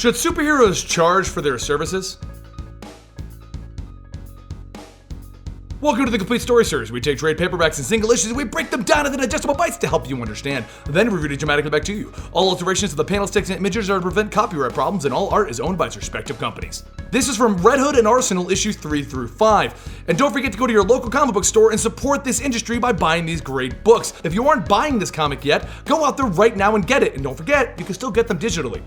Should superheroes charge for their services? Welcome to the Complete Story Series. We take trade paperbacks and single issues and we break them down into digestible bites to help you understand. Then we read it dramatically back to you. All alterations of the panels, text, and images are to prevent copyright problems, and all art is owned by its respective companies. This is from Red Hood and Arsenal issues 3 through 5. And don't forget to go to your local comic book store and support this industry by buying these great books. If you aren't buying this comic yet, go out there right now and get it. And don't forget, you can still get them digitally.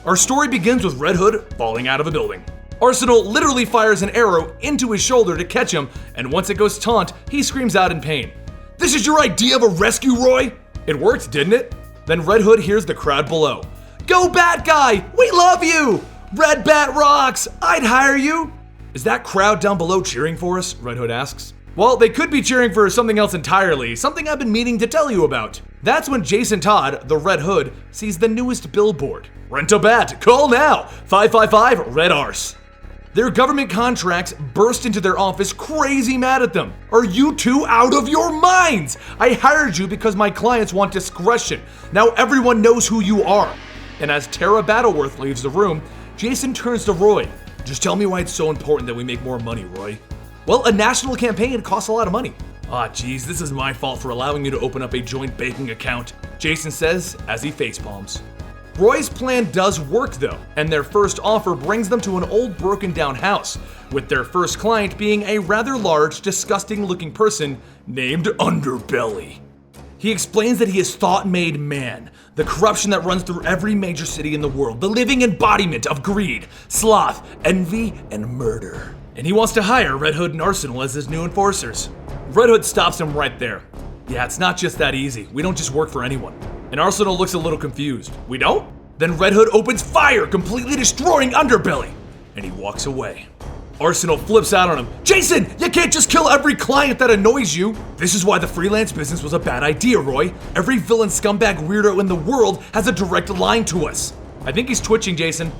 Our story begins with Red Hood falling out of a building. Arsenal literally fires an arrow into his shoulder to catch him, and once it goes taunt, he screams out in pain. "This is your idea of a rescue, Roy?" It worked, didn't it? Then Red Hood hears the crowd below. "Go Bat Guy! We love you! Red Bat rocks! I'd hire you!" "Is that crowd down below cheering for us?" Red Hood asks. "Well, they could be cheering for something else entirely, something I've been meaning to tell you about." That's when Jason Todd, the Red Hood, sees the newest billboard. "Rent a bat, call now, 555 Red Arse." Their government contracts burst into their office crazy mad at them. "Are you two out of your minds? I hired you because my clients want discretion. Now everyone knows who you are." And as Tara Battleworth leaves the room, Jason turns to Roy. "Just tell me why it's so important that we make more money, Roy." "Well, a national campaign costs a lot of money." "Ah, geez, this is my fault for allowing you to open up a joint banking account," Jason says as he facepalms. Roy's plan does work though, and their first offer brings them to an old broken down house, with their first client being a rather large, disgusting looking person named Underbelly. He explains that he is thought-made man, the corruption that runs through every major city in the world, the living embodiment of greed, sloth, envy, and murder. And he wants to hire Red Hood and Arsenal as his new enforcers. Red Hood stops him right there. "Yeah, it's not just that easy. We don't just work for anyone." And Arsenal looks a little confused. "We don't?" Then Red Hood opens fire, completely destroying Underbelly, and he walks away. Arsenal flips out on him. "Jason, you can't just kill every client that annoys you." "This is why the freelance business was a bad idea, Roy. Every villain scumbag weirdo in the world has a direct line to us." I think he's twitching, Jason.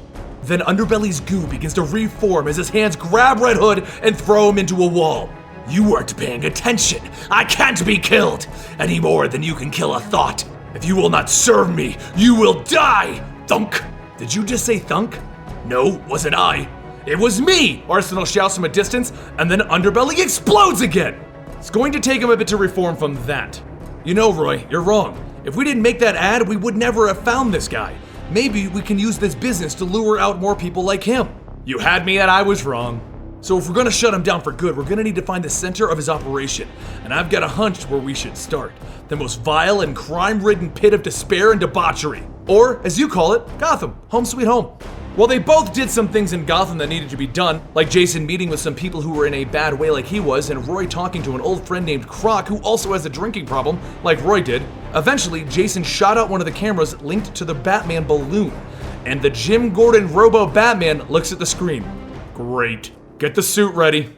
Then Underbelly's goo begins to reform as his hands grab Red Hood and throw him into a wall. "You weren't paying attention. I can't be killed any more than you can kill a thought. If you will not serve me, you will die! Thunk!" Did you just say thunk? "No, wasn't I. It was me!" Arsenal shouts from a distance, and then Underbelly explodes again. It's going to take him a bit to reform from that. "You know, Roy, you're wrong. If we didn't make that ad, we would never have found this guy. Maybe we can use this business to lure out more people like him." "You had me and I was wrong." "So if we're gonna shut him down for good, we're gonna need to find the center of his operation. And I've got a hunch where we should start. The most vile and crime-ridden pit of despair and debauchery. Or, as you call it, Gotham, home sweet home." Well, they both did some things in Gotham that needed to be done, like Jason meeting with some people who were in a bad way like he was, and Roy talking to an old friend named Croc who also has a drinking problem, like Roy did. Eventually, Jason shot out one of the cameras linked to the Batman balloon, and the Jim Gordon Robo-Batman looks at the screen. "Great. Get the suit ready."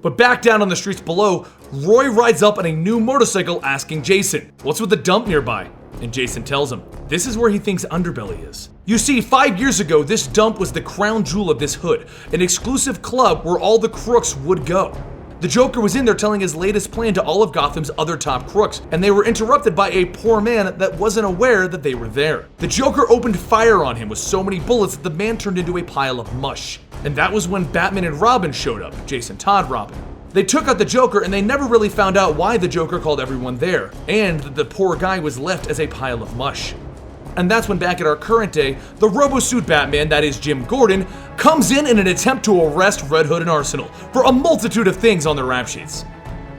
But back down on the streets below, Roy rides up on a new motorcycle asking Jason, "What's with the dump nearby?" And Jason tells him, this is where he thinks Underbelly is. You see, 5 years ago, this dump was the crown jewel of this hood, an exclusive club where all the crooks would go. The Joker was in there telling his latest plan to all of Gotham's other top crooks, and they were interrupted by a poor man that wasn't aware that they were there. The Joker opened fire on him with so many bullets that the man turned into a pile of mush. And that was when Batman and Robin showed up, Jason Todd Robin. They took out the Joker and they never really found out why the Joker called everyone there, and that the poor guy was left as a pile of mush. And that's when back at our current day, the RoboSuit Batman, that is Jim Gordon, comes in an attempt to arrest Red Hood and Arsenal for a multitude of things on their rap sheets.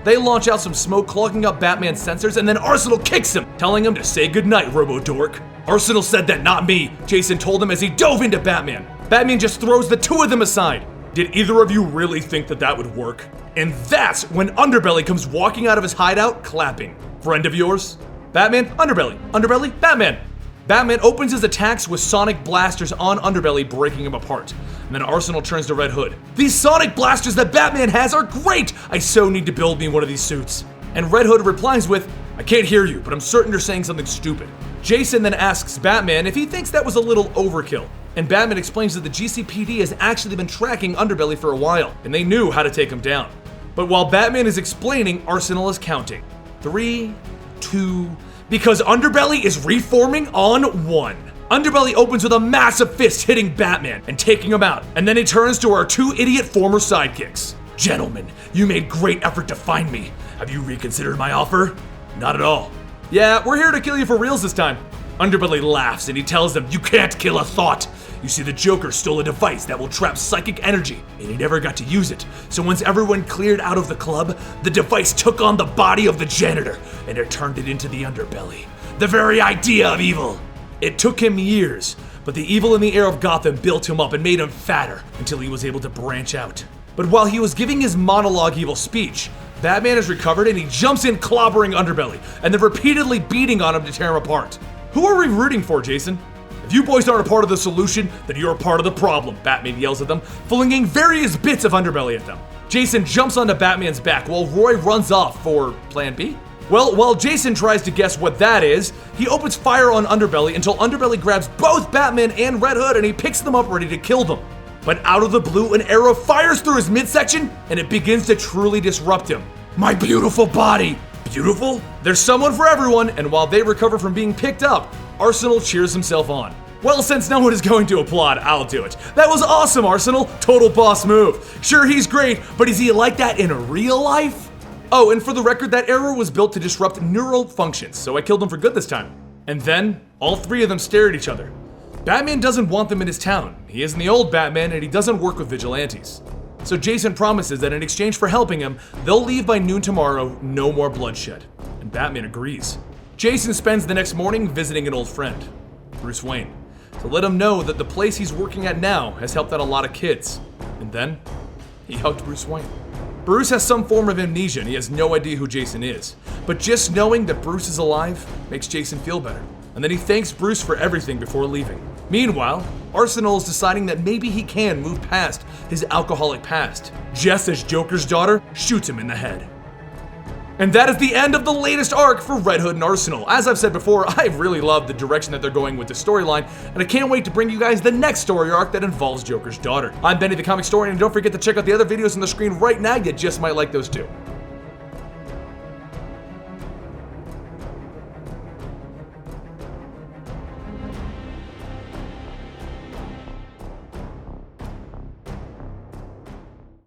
They launch out some smoke clogging up Batman's sensors, and then Arsenal kicks him, telling him to say goodnight, Robo-Dork. Arsenal said that, not me, Jason told him as he dove into Batman. Batman just throws the two of them aside. Did either of you really think that that would work? And that's when Underbelly comes walking out of his hideout, clapping. Friend of yours? Batman, Underbelly. Underbelly, Batman. Batman opens his attacks with sonic blasters on Underbelly, breaking him apart. And then Arsenal turns to Red Hood. These sonic blasters that Batman has are great! I so need to build me one of these suits. And Red Hood replies with, I can't hear you, but I'm certain you're saying something stupid. Jason then asks Batman if he thinks that was a little overkill. And Batman explains that the GCPD has actually been tracking Underbelly for a while, and they knew how to take him down. But while Batman is explaining, Arsenal is counting. 3, 2, because Underbelly is reforming on 1. Underbelly opens with a massive fist hitting Batman and taking him out, and then he turns to our two idiot former sidekicks. Gentlemen, you made great effort to find me. Have you reconsidered my offer? Not at all. Yeah, we're here to kill you for reals this time. Underbelly laughs and he tells them, you can't kill a thought. You see, the Joker stole a device that will trap psychic energy, and he never got to use it. So once everyone cleared out of the club, the device took on the body of the janitor, and it turned it into the Underbelly. The very idea of evil. It took him years, but the evil in the air of Gotham built him up and made him fatter until he was able to branch out. But while he was giving his monologue evil speech, Batman is recovered and he jumps in clobbering Underbelly, and then repeatedly beating on him to tear him apart. Who are we rooting for, Jason? If you boys aren't a part of the solution, then you're a part of the problem, Batman yells at them, flinging various bits of Underbelly at them. Jason jumps onto Batman's back while Roy runs off for Plan B? Well, while Jason tries to guess what that is, he opens fire on Underbelly until Underbelly grabs both Batman and Red Hood and he picks them up ready to kill them. But out of the blue, an arrow fires through his midsection and it begins to truly disrupt him. My beautiful body! Beautiful? There's someone for everyone, and while they recover from being picked up, Arsenal cheers himself on. Well, since no one is going to applaud, I'll do it. That was awesome, Arsenal. Total boss move. Sure, he's great, but is he like that in real life? Oh, and for the record, that arrow was built to disrupt neural functions, so I killed him for good this time. And then, all three of them stare at each other. Batman doesn't want them in his town. He isn't the old Batman, and he doesn't work with vigilantes. So Jason promises that in exchange for helping him, they'll leave by noon tomorrow, no more bloodshed. And Batman agrees. Jason spends the next morning visiting an old friend, Bruce Wayne, to let him know that the place he's working at now has helped out a lot of kids. And then, he hugged Bruce Wayne. Bruce has some form of amnesia and he has no idea who Jason is. But just knowing that Bruce is alive makes Jason feel better. And then he thanks Bruce for everything before leaving. Meanwhile, Arsenal is deciding that maybe he can move past his alcoholic past, just as Joker's daughter shoots him in the head. And that is the end of the latest arc for Red Hood and Arsenal. As I've said before, I really love the direction that they're going with the storyline, and I can't wait to bring you guys the next story arc that involves Joker's daughter. I'm Benny the Comicstorian, and don't forget to check out the other videos on the screen right now, you just might like those too.